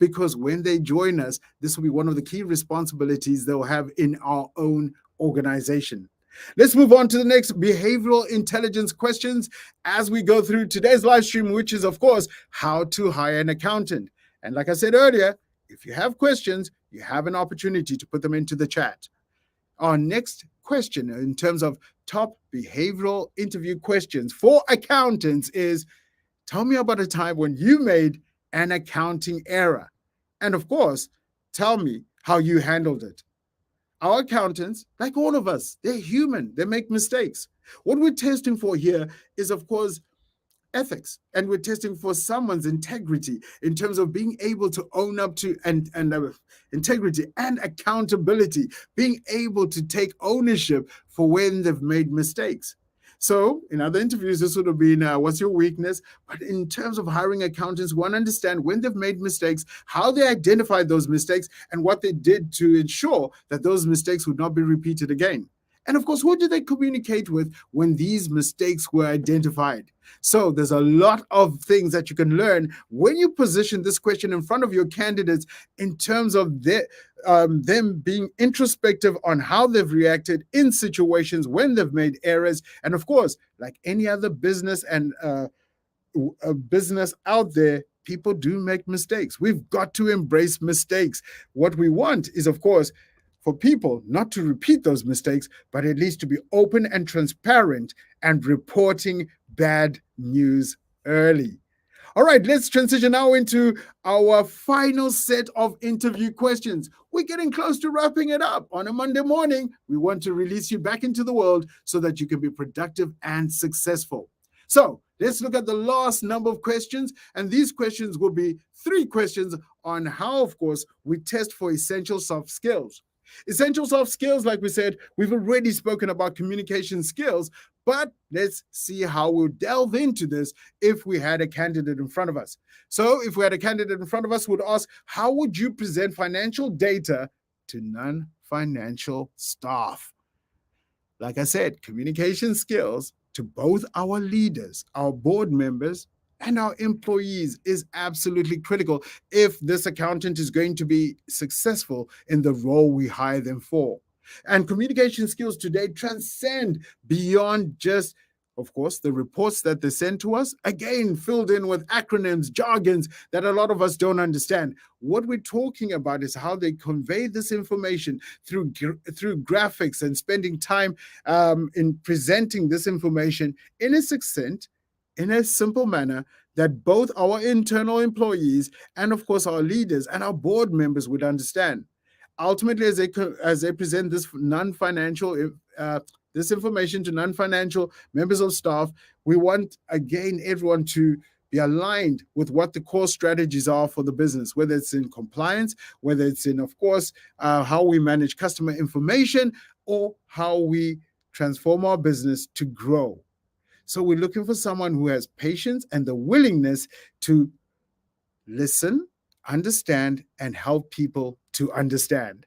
Because when they join us, this will be one of the key responsibilities they'll have in our own organization. Let's move on to the next behavioral intelligence questions as we go through today's live stream, which is, of course, how to hire an accountant. And like I said earlier, if you have questions, you have an opportunity to put them into the chat. Our next question in terms of top behavioral interview questions for accountants is, tell me about a time when you made an accounting error. And of course, tell me how you handled it. Our accountants, like all of us, they're human. They make mistakes. What we're testing for here is, of course, ethics. And we're testing for someone's integrity in terms of being able to own up to and integrity and accountability, being able to take ownership for when they've made mistakes. So in other interviews, this would have been, what's your weakness? But in terms of hiring accountants, we want to understand when they've made mistakes, how they identified those mistakes, and what they did to ensure that those mistakes would not be repeated again. And of course, who did they communicate with when these mistakes were identified? So there's a lot of things that you can learn when you position this question in front of your candidates in terms of them being introspective on how they've reacted in situations when they've made errors. And of course, like any other business and a business out there, people do make mistakes. We've got to embrace mistakes. What we want is, of course, for people not to repeat those mistakes, but at least to be open and transparent and reporting bad news early. All right, let's transition now into our final set of interview questions. We're getting close to wrapping it up. On a Monday morning, we want to release you back into the world so that you can be productive and successful. So let's look at the last number of questions. And these questions will be 3 questions on how, of course, we test for essential soft skills. Essential soft skills, like we said, we've already spoken about communication skills, but let's see how we'll delve into this if we had a candidate in front of us. So if we had a candidate in front of us, we'd ask, how would you present financial data to non-financial staff? Like I said, communication skills to both our leaders, our board members, and our employees is absolutely critical if this accountant is going to be successful in the role we hire them for. And communication skills today transcend beyond just, of course, the reports that they send to us, again, filled in with acronyms, jargons that a lot of us don't understand. What we're talking about is how they convey this information through graphics and spending time in presenting this information in a succinct, in a simple manner that both our internal employees and, of course, our leaders and our board members would understand. Ultimately, as they present this non-financial this information to non-financial members of staff, we want, again, everyone to be aligned with what the core strategies are for the business, whether it's in compliance, whether it's in, of course, how we manage customer information, or how we transform our business to grow. So we're looking for someone who has patience and the willingness to listen, understand, and help people to understand.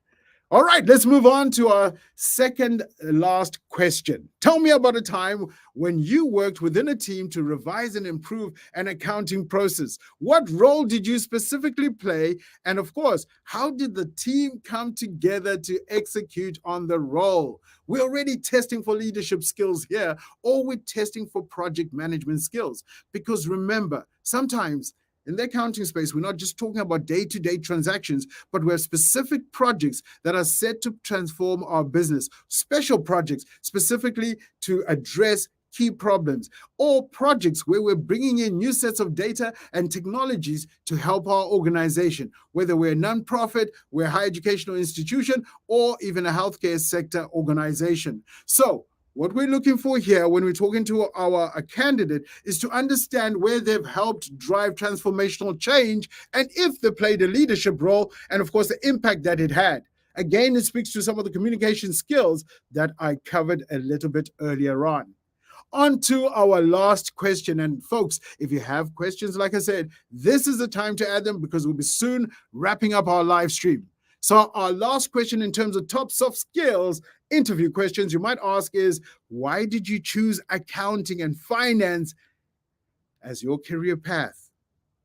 All right, let's move on to our second last question. Tell me about a time when you worked within a team to revise and improve an accounting process. What role did you specifically play? And of course, how did the team come together to execute on the role? We're already testing for leadership skills here, or we're testing for project management skills. Because remember, sometimes in the accounting space, we're not just talking about day-to-day transactions, but we have specific projects that are set to transform our business, special projects specifically to address key problems, or projects where we're bringing in new sets of data and technologies to help our organization, whether we're a nonprofit, we're a higher educational institution, or even a healthcare sector organization. So what we're looking for here when we're talking to our candidate is to understand where they've helped drive transformational change and if they played a leadership role and, of course, the impact that it had. Again, it speaks to some of the communication skills that I covered a little bit earlier on. On to our last question. And folks, if you have questions, like I said, this is the time to add them because we'll be soon wrapping up our live stream. So our last question in terms of top soft skills interview questions you might ask is, why did you choose accounting and finance as your career path?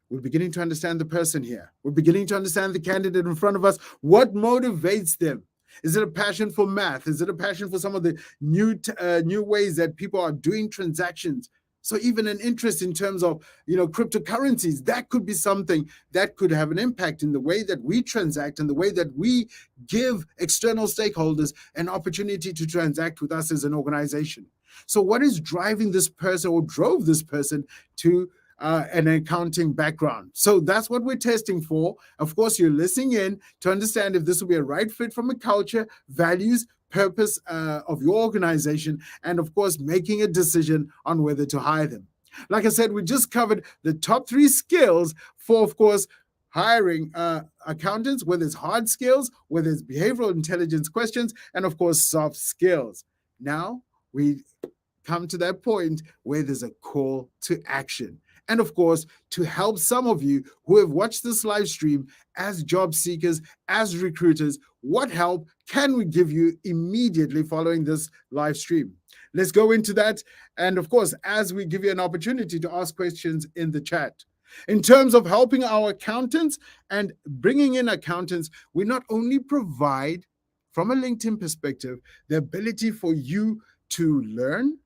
We're beginning to understand the person here. We're beginning to understand the candidate in front of us. What motivates them? Is it a passion for math? Is it a passion for some of the new ways that people are doing transactions? So even an interest in terms of, cryptocurrencies, that could be something that could have an impact in the way that we transact and the way that we give external stakeholders an opportunity to transact with us as an organization. So what is driving this person or drove this person to an accounting background? So that's what we're testing for. Of course, you're listening in to understand if this will be a right fit from a culture, values, purpose of your organization, and of course, making a decision on whether to hire them. Like I said, we just covered the top 3 skills for, of course, hiring accountants, whether it's hard skills, whether it's behavioral intelligence questions, and of course, soft skills. Now we come to that point where there's a call to action. And of course, to help some of you who have watched this live stream as job seekers, as recruiters, what help can we give you immediately following this live stream? Let's go into that. And of course, as we give you an opportunity to ask questions in the chat. In terms of helping our accountants and bringing in accountants, we not only provide, from a LinkedIn perspective, the ability for you to learn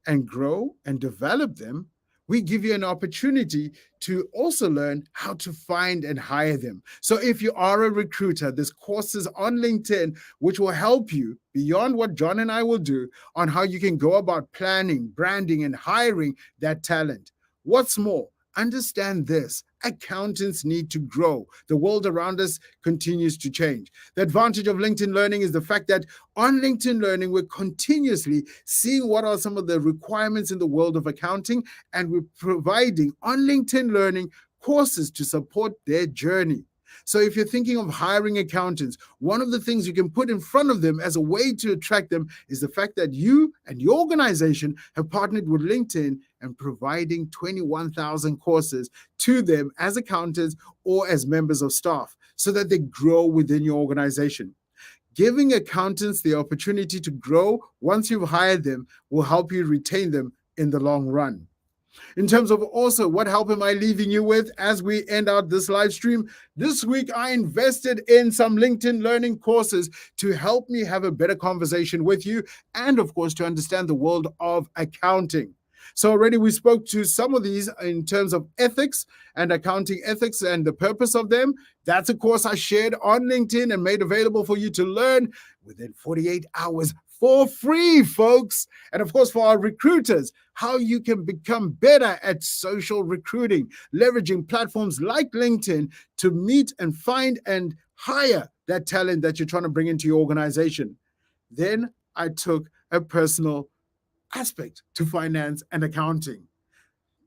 and grow and develop them, we give you an opportunity to also learn how to find and hire them. So if you are a recruiter, there's courses on LinkedIn which will help you beyond what John and I will do on how you can go about planning, branding, and hiring that talent. What's more, understand this. Accountants need to grow. The world around us continues to change. The advantage of LinkedIn Learning is the fact that on LinkedIn Learning, we're continuously seeing what are some of the requirements in the world of accounting, and we're providing on LinkedIn Learning courses to support their journey. So if you're thinking of hiring accountants, one of the things you can put in front of them as a way to attract them is the fact that you and your organization have partnered with LinkedIn and providing 21,000 courses to them as accountants or as members of staff so that they grow within your organization. Giving accountants the opportunity to grow once you've hired them will help you retain them in the long run. In terms of also what help am I leaving you with as we end out this live stream? This week, I invested in some LinkedIn Learning courses to help me have a better conversation with you and, of course, to understand the world of accounting. So already we spoke to some of these in terms of ethics and accounting ethics and the purpose of them. That's a course I shared on LinkedIn and made available for you to learn within 48 hours for free, folks. And of course, for our recruiters, how you can become better at social recruiting, leveraging platforms like LinkedIn to meet and find and hire that talent that you're trying to bring into your organization. Then I took a personal aspect to finance and accounting.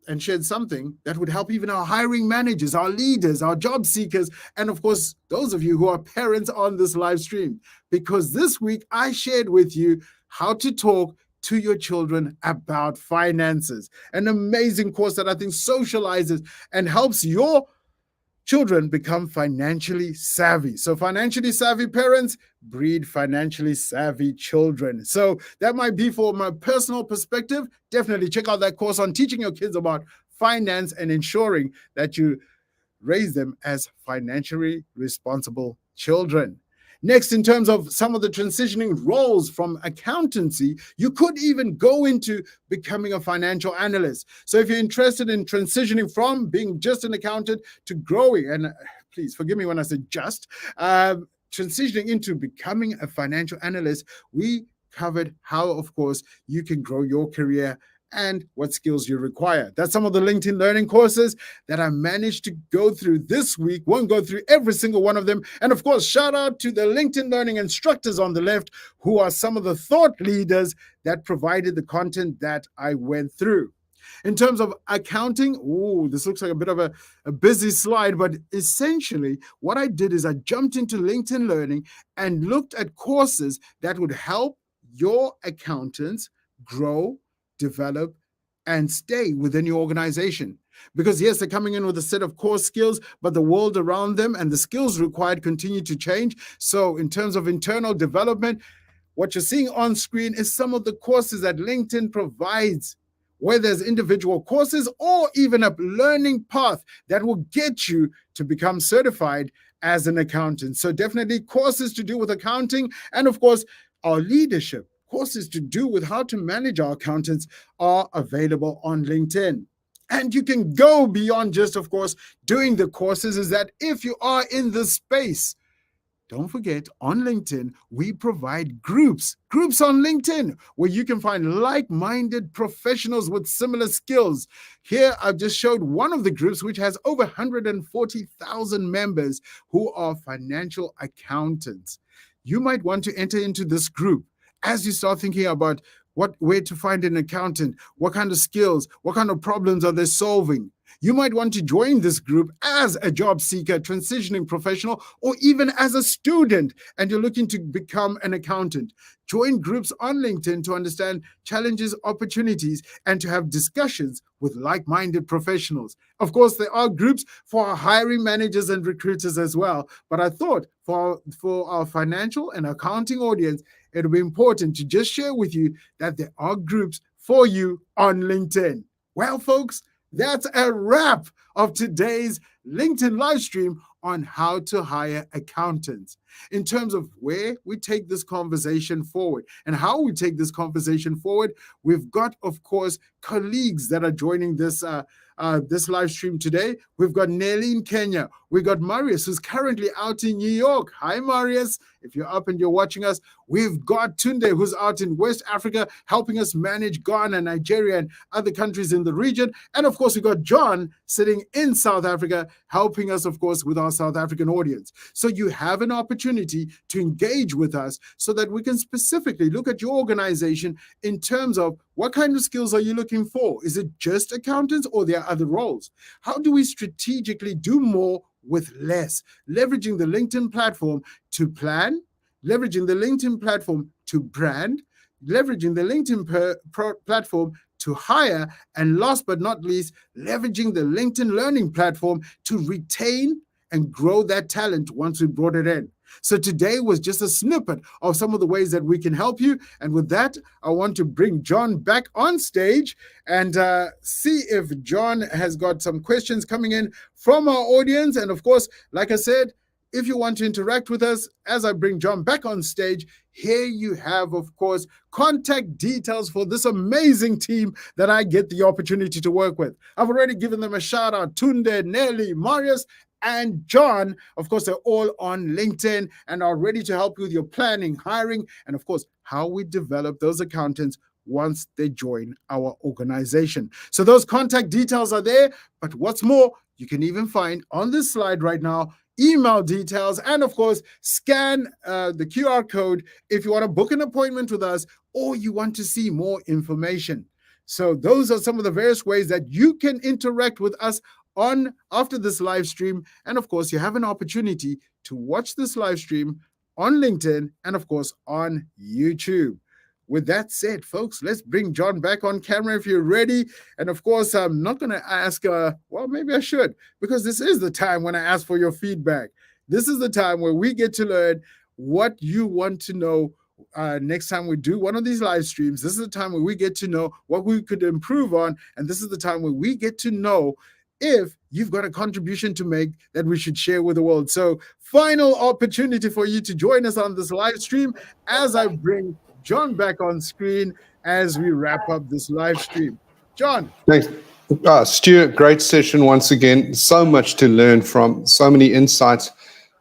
and shared something that would help even our hiring managers, our leaders, our job seekers, and of course, those of you who are parents on this live stream. Because this week I shared with you how to talk to your children about finances. An amazing course that I think socializes and helps your children become financially savvy. So financially savvy parents breed financially savvy children. So that might be for my personal perspective. Definitely check out that course on teaching your kids about finance and ensuring that you raise them as financially responsible children. Next, in terms of some of the transitioning roles from accountancy, you could even go into becoming a financial analyst. So if you're interested in transitioning from being just an accountant to growing, and please forgive me when I say just, transitioning into becoming a financial analyst, we covered how, of course, you can grow your career and what skills you require. That's some of the LinkedIn Learning courses that I managed to go through this week. Won't go through every single one of them. And of course, shout out to the LinkedIn Learning instructors on the left, who are some of the thought leaders that provided the content that I went through. In terms of accounting, this looks like a bit of a busy slide, but essentially what I did is I jumped into LinkedIn Learning and looked at courses that would help your accountants grow, develop, and stay within your organization. Because yes, they're coming in with a set of core skills, but the world around them and the skills required continue to change. So in terms of internal development, what you're seeing on screen is some of the courses that LinkedIn provides, where there's individual courses or even a learning path that will get you to become certified as an accountant. So definitely courses to do with accounting, and of course, our leadership courses to do with how to manage our accountants are available on LinkedIn. And you can go beyond just, of course, doing the courses, is that if you are in this space, don't forget, on LinkedIn, we provide groups on LinkedIn where you can find like-minded professionals with similar skills. Here, I've just showed one of the groups, which has over 140,000 members who are financial accountants. You might want to enter into this group as you start thinking about where to find an accountant, what kind of skills, what kind of problems are they solving. You might want to join this group as a job seeker, transitioning professional, or even as a student and you're looking to become an accountant. Join groups on LinkedIn to understand challenges, opportunities, and to have discussions with like-minded professionals. Of course, there are groups for our hiring managers and recruiters as well. But I thought for our financial and accounting audience, it would be important to just share with you that there are groups for you on LinkedIn. Well, folks, that's a wrap of today's LinkedIn live stream on how to hire accountants. In terms of where we take this conversation forward and how we take this conversation forward, we've got, of course, colleagues that are joining this live stream today. We've got Nelly in Kenya. We've got Marius, who's currently out in New York. Hi, Marius. If you're up and you're watching us, we've got Tunde, who's out in West Africa, helping us manage Ghana, Nigeria, and other countries in the region. And of course, we've got John sitting in South Africa, helping us, of course, with our South African audience. So you have an opportunity to engage with us so that we can specifically look at your organization in terms of what kind of skills are you looking for? Is it just accountants or there are other roles? How do we strategically do more with less, leveraging the LinkedIn platform to plan, leveraging the LinkedIn platform to brand, leveraging the LinkedIn platform to hire, and last but not least, leveraging the LinkedIn Learning platform to retain and grow that talent once we brought it in. So today was just a snippet of some of the ways that we can help you. And with that, I want to bring John back on stage and see if John has got some questions coming in from our audience. And of course, like I said, if you want to interact with us as I bring John back on stage, here you have, of course, contact details for this amazing team that I get the opportunity to work with. I've already given them a shout out, Tunde, Nelly, Marius, and John. Of course, they're all on LinkedIn and are ready to help you with your planning, hiring, and of course, how we develop those accountants once they join our organization. So those contact details are there, but what's more, you can even find on this slide right now email details, and of course, scan the QR code if you want to book an appointment with us or you want to see more information. So those are some of the various ways that you can interact with us on after this live stream. And of course, you have an opportunity to watch this live stream on LinkedIn and of course on YouTube. With that said, folks, let's bring John back on camera if you're ready. And of course, I'm not going to ask, well, maybe I should, because this is the time when I ask for your feedback. This is the time where we get to learn what you want to know next time we do one of these live streams. This is the time where we get to know what we could improve on. And this is the time where we get to know if you've got a contribution to make that we should share with the world. So final opportunity for you to join us on this live stream as I bring John back on screen as we wrap up this live stream. John. Thanks. Stuart, great session once again. So much to learn from, so many insights.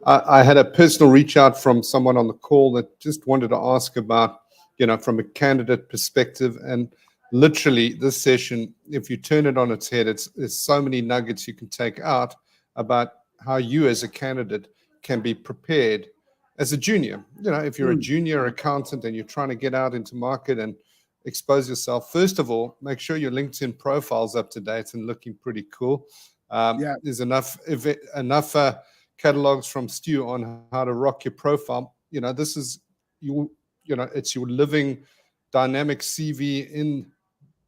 I had a personal reach out from someone on the call that just wanted to ask about, from a candidate perspective. And literally this session, if you turn it on its head, there's so many nuggets you can take out about how you as a candidate can be prepared as a junior. If you're a junior accountant and you're trying to get out into market and expose yourself, first of all, make sure your LinkedIn profile's up to date and looking pretty cool. There's enough catalogs from Stu on how to rock your profile. This is it's your living dynamic CV in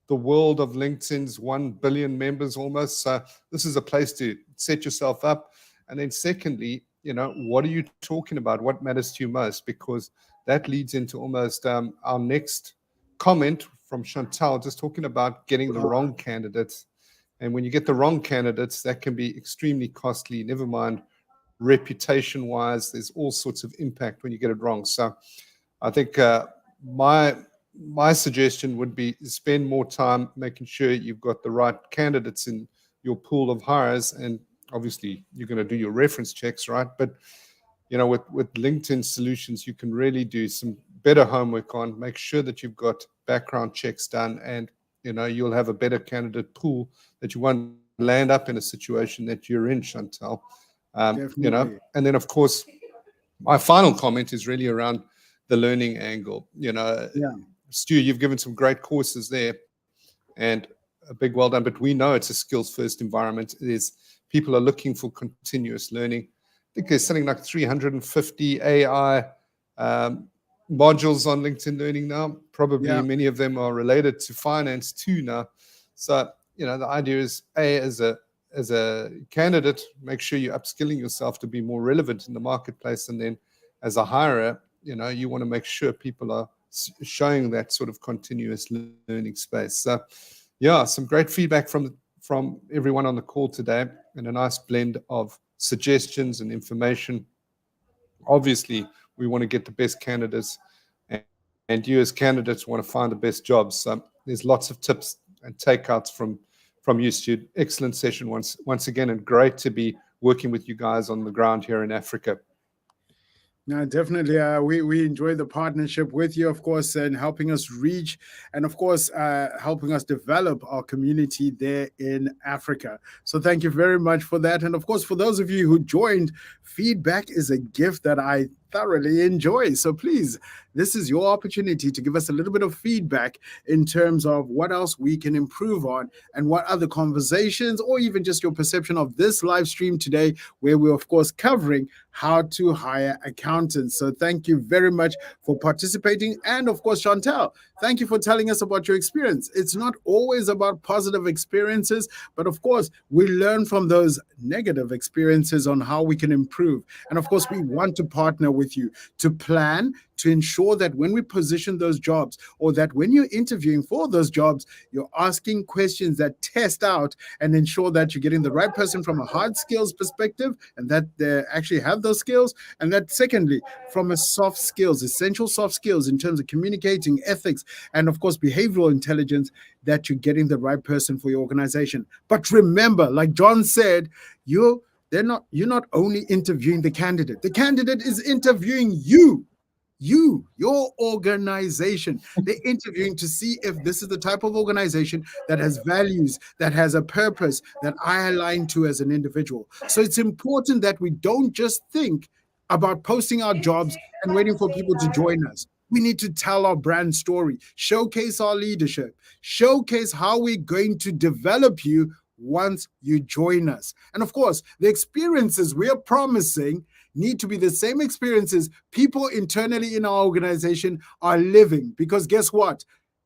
the world of LinkedIn's 1 billion members almost. So this is a place to set yourself up. And then secondly, what are you talking about? What matters to you most? Because that leads into almost our next comment from Chantal, just talking about getting the wrong candidates. And when you get the wrong candidates, that can be extremely costly, never mind reputation-wise. There's all sorts of impact when you get it wrong. So I think my suggestion would be spend more time making sure you've got the right candidates in your pool of hires. And obviously, you're going to do your reference checks, right? But with LinkedIn solutions, you can really do some better homework on, make sure that you've got background checks done, and you'll have a better candidate pool that you won't land up in a situation that you're in, Chantal. And then of course, my final comment is really around the learning angle. Stu, you've given some great courses there, and a big well done. But we know it's a skills-first environment. People are looking for continuous learning. I think there's something like 350 AI modules on LinkedIn Learning now. Probably many of them are related to finance too now. So, the idea is, as a candidate, make sure you're upskilling yourself to be more relevant in the marketplace. And then as a hirer, you want to make sure people are showing that sort of continuous learning space. So, some great feedback from everyone on the call today, and a nice blend of suggestions and information. Obviously, we want to get the best candidates, and you as candidates want to find the best jobs. So there's lots of tips and takeouts from you, Stu. Excellent session once again, and great to be working with you guys on the ground here in Africa. No, definitely. We enjoy the partnership with you, of course, and helping us reach and, of course, helping us develop our community there in Africa. So thank you very much for that. And, of course, for those of you who joined, feedback is a gift that I thoroughly enjoy. So please, this is your opportunity to give us a little bit of feedback in terms of what else we can improve on and what other conversations, or even just your perception of this live stream today, where we're, of course, covering how to hire accountants. So thank you very much for participating. And of course, Chantal, thank you for telling us about your experience. It's not always about positive experiences, but of course, we learn from those negative experiences on how we can improve. And of course, we want to partner with you to plan, to ensure that when we position those jobs, or that when you're interviewing for those jobs, you're asking questions that test out and ensure that you're getting the right person from a hard skills perspective, and that they actually have those skills. And that secondly, from a soft skills, essential soft skills in terms of communicating, ethics, and of course, behavioral intelligence, that you're getting the right person for your organization. But remember, like John said, you're not only interviewing the candidate is interviewing you, your organization. They're interviewing to see if this is the type of organization that has values, that has a purpose that I align to as an individual. So it's important that we don't just think about posting our jobs and waiting for people to join us. We need to tell our brand story, showcase our leadership, showcase how we're going to develop you once you join us. And of course, the experiences we are promising need to be the same experiences people internally in our organization are living. Because guess what?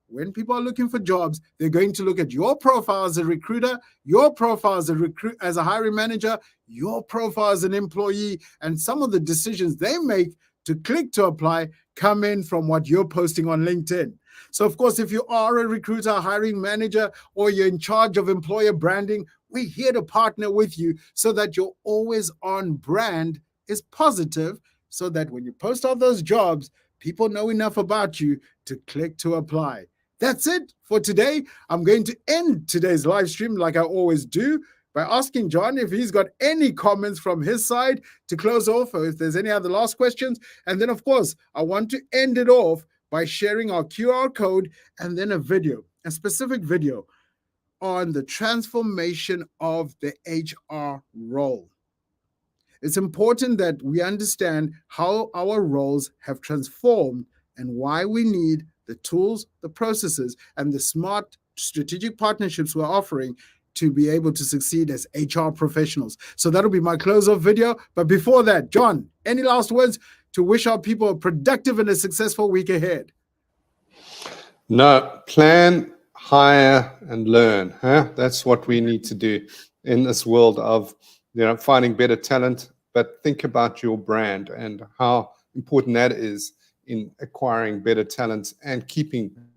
When people are looking for jobs, they're going to look at your profile as a recruiter, your profile as a hiring manager, your profile as an employee, and some of the decisions they make to click to apply come in from what you're posting on LinkedIn. So, of course, if you are a recruiter, a hiring manager, or you're in charge of employer branding, we're here to partner with you so that your always on brand is positive, so that when you post all those jobs, people know enough about you to click to apply. That's it for today. I'm going to end today's live stream like I always do by asking John if he's got any comments from his side to close off, or if there's any other last questions. And then, of course, I want to end it off by sharing our QR code and then a specific video on the transformation of the HR role. It's important that we understand how our roles have transformed and why we need the tools, the processes, and the smart strategic partnerships we're offering to be able to succeed as HR professionals. So that'll be my close-off video. But before that, John, any last words to wish our people a productive and a successful week ahead? No, plan, hire, and learn. That's what we need to do in this world of finding better talent. But think about your brand and how important that is in acquiring better talent and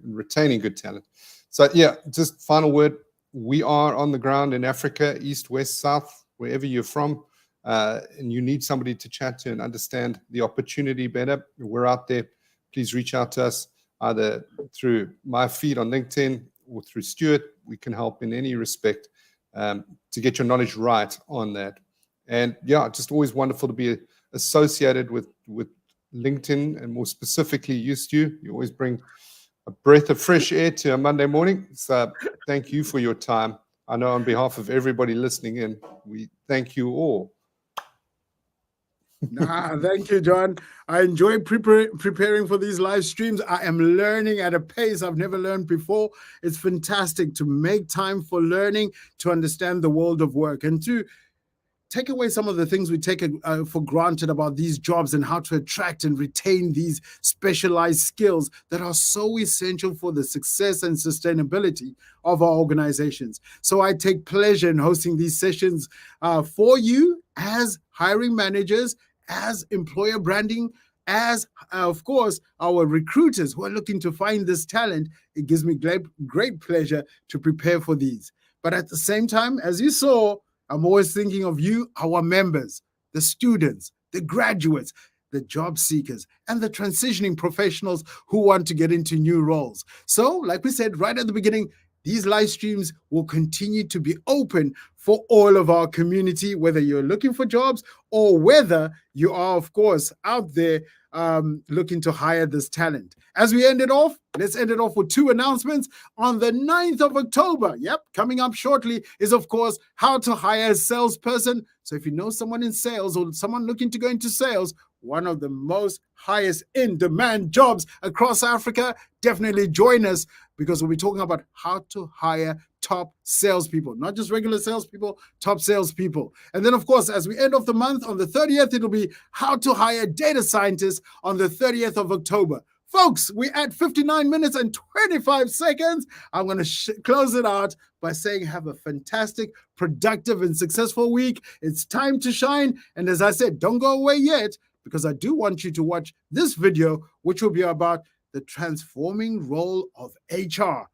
retaining good talent. So yeah, just final word. We are on the ground in Africa, east, west, south, wherever you're from, and you need somebody to chat to and understand the opportunity better. We're out there. Please reach out to us either through my feed on LinkedIn or through Stuart. We can help in any respect to get your knowledge right on that. And yeah, just always wonderful to be associated with LinkedIn, and more specifically you, Stu. You always bring a breath of fresh air to a Monday morning. So thank you for your time. I know on behalf of everybody listening in, we thank you all. Thank you, John. I enjoy preparing for these live streams. I am learning at a pace I've never learned before. It's fantastic to make time for learning, to understand the world of work, and to take away some of the things we take for granted about these jobs and how to attract and retain these specialized skills that are so essential for the success and sustainability of our organizations. So I take pleasure in hosting these sessions for you as hiring managers, as employer branding, as, of course, our recruiters who are looking to find this talent. It gives me great pleasure to prepare for these. But at the same time, as you saw, I'm always thinking of you, our members, the students, the graduates, the job seekers, and the transitioning professionals who want to get into new roles. So, like we said right at the beginning, these live streams will continue to be open for all of our community, whether you're looking for jobs or whether you are, of course, out there looking to hire this talent. As we end it off, let's end it off with two announcements. On the 9th of October, coming up shortly, is, of course, how to hire a salesperson. So if you know someone in sales or someone looking to go into sales, one of the most highest in-demand jobs across Africa, definitely join us, because we'll be talking about how to hire top salespeople, not just regular salespeople, top salespeople. And then, of course, as we end off the month, on the 30th, it'll be how to hire data scientists on the 30th of October. Folks, we're at 59 minutes and 25 seconds. I'm going to close it out by saying have a fantastic, productive, and successful week. It's time to shine. And as I said, don't go away yet, because I do want you to watch this video, which will be about the transforming role of HR.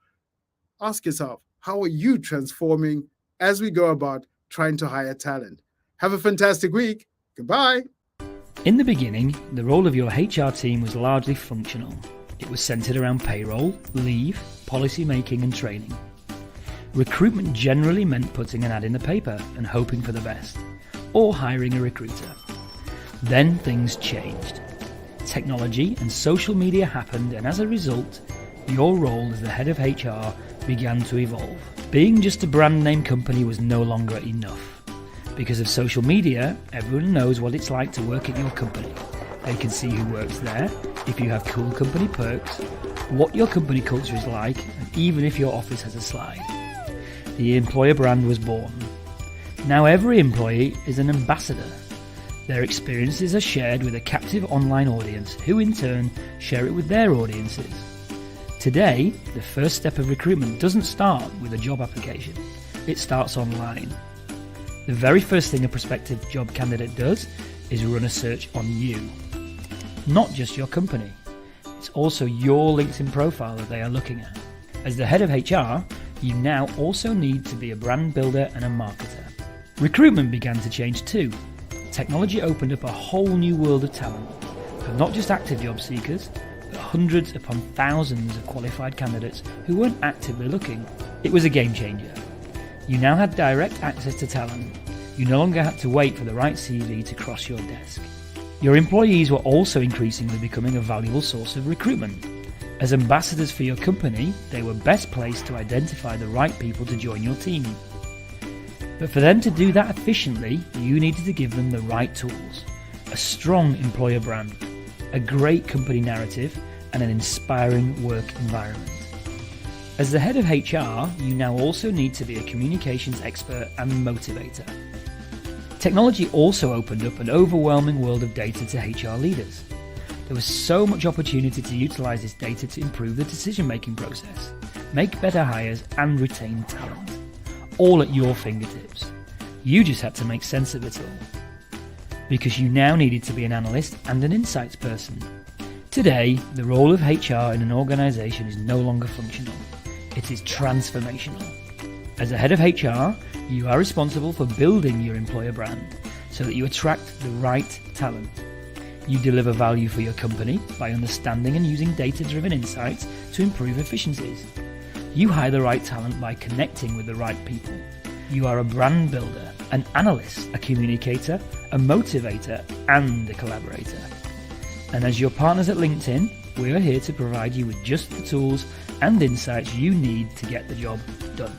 Ask yourself, how are you transforming as we go about trying to hire talent? Have a fantastic week. Goodbye. In the beginning, the role of your HR team was largely functional. It was centered around payroll, leave, policy making, and training. Recruitment generally meant putting an ad in the paper and hoping for the best, or hiring a recruiter. Then things changed. Technology and social media happened, and as a result, your role as the head of HR began to evolve. Being just a brand name company was no longer enough. Because of social media, everyone knows what it's like to work at your company. They can see who works there, if you have cool company perks, what your company culture is like, and even if your office has a slide. The employer brand was born. Now every employee is an ambassador. Their experiences are shared with a captive online audience who in turn share it with their audiences. Today, the first step of recruitment doesn't start with a job application. It starts online. The very first thing a prospective job candidate does is run a search on you. Not just your company. It's also your LinkedIn profile that they are looking at. As the head of HR, you now also need to be a brand builder and a marketer. Recruitment began to change too. Technology opened up a whole new world of talent, for not just active job seekers, but hundreds upon thousands of qualified candidates who weren't actively looking. It was a game changer. You now had direct access to talent. You no longer had to wait for the right CV to cross your desk. Your employees were also increasingly becoming a valuable source of recruitment. As ambassadors for your company, they were best placed to identify the right people to join your team. But for them to do that efficiently, you needed to give them the right tools. A strong employer brand, a great company narrative, and an inspiring work environment. As the head of HR, you now also need to be a communications expert and motivator. Technology also opened up an overwhelming world of data to HR leaders. There was so much opportunity to utilize this data to improve the decision-making process, make better hires, and retain talent. All at your fingertips. You just had to make sense of it all. Because you now needed to be an analyst and an insights person. Today, the role of HR in an organization is no longer functional. It is transformational. As a head of HR, you are responsible for building your employer brand so that you attract the right talent. You deliver value for your company by understanding and using data-driven insights to improve efficiencies. You hire the right talent by connecting with the right people. You are a brand builder, an analyst, a communicator, a motivator, and a collaborator. And as your partners at LinkedIn, we are here to provide you with just the tools and insights you need to get the job done.